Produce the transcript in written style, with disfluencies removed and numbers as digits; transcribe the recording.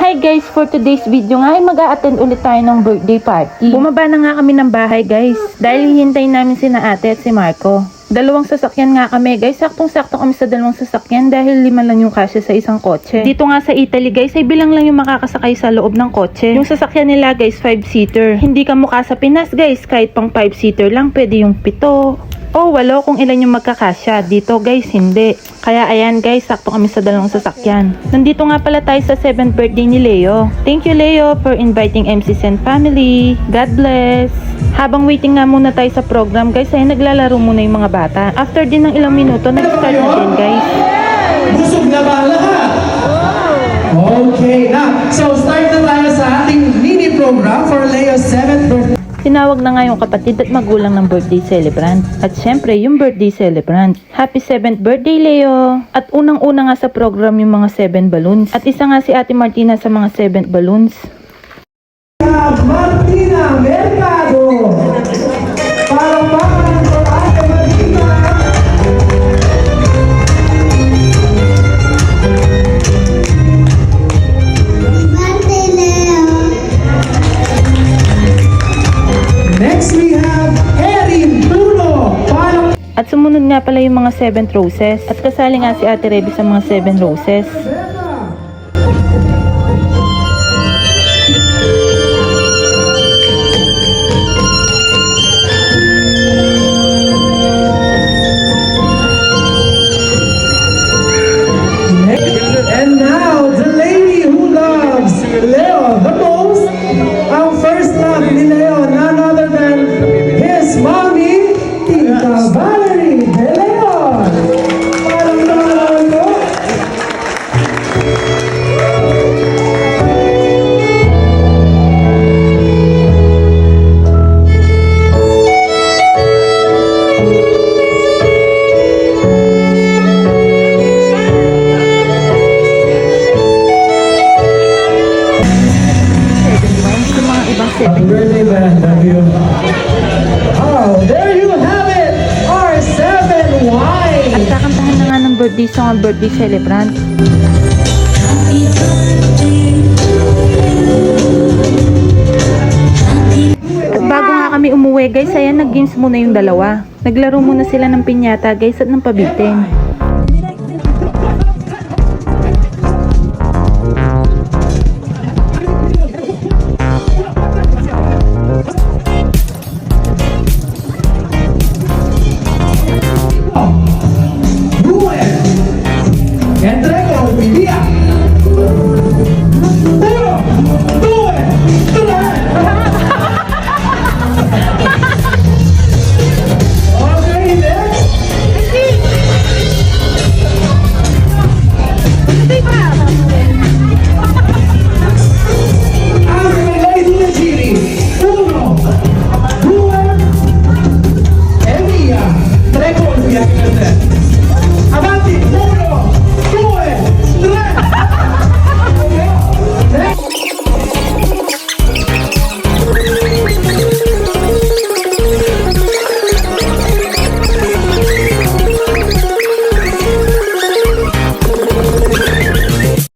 Hi guys, for today's video nga ay mag-a-attend ulit tayo ng birthday party. Bumaba na nga kami ng bahay guys, dahil hihintayin namin sina ate at si Marco. Dalawang sasakyan nga kami guys, saktong-sakto kami sa dalawang sasakyan dahil 5 lang yung kasya sa isang kotse. Dito nga sa Italy guys ay bilang lang yung makakasakay sa loob ng kotse. Yung sasakyan nila guys 5-seater. Hindi ka mukha sa Pinas guys, kahit pang 5-seater lang pwede yung 7 o 8 kung ilan yung magkakasya. Dito guys hindi. Kaya ayan guys, sakto kami sa dalawang sasakyan. Nandito nga pala tayo sa 7th birthday ni Leo. Thank you Leo for inviting MC Sen family. God bless. Habang waiting nga muna tayo sa program guys, ay naglalaro muna yung mga bata. After din ng ilang minuto, nag-start na din guys. Busog na ba lahat? Okay, na. So start na tayo sa ating mini program for Leo's 7th birthday. Tinawag na nga yung kapatid at magulang ng birthday celebrant. At syempre, yung birthday celebrant. Happy 7th birthday, Leo! At unang-una nga sa program yung mga 7 balloons. At isa nga si Ate Martina sa mga 7 balloons. Martina Mercado! Palakpakan for Ate Martina! Next we have Erin Bruno. At sumunod nga pala yung mga 7 roses. At kasali nga si Ate Reby sa mga 7 roses. And now, the lady who loves Leo the most, ang first love ni Leo, none other than his mommy, Tita Valerie De Leon. Parang naman ko. Happy birthday, man. Love you. Oh, there you have it! Our 7 wine! At kakantahan na nga ng birthday song ang birthday celebrant. At bago nga kami umuwi guys, ayan nag-games muna yung dalawa. Naglaro muna sila ng pinyata guys at ng pabitin.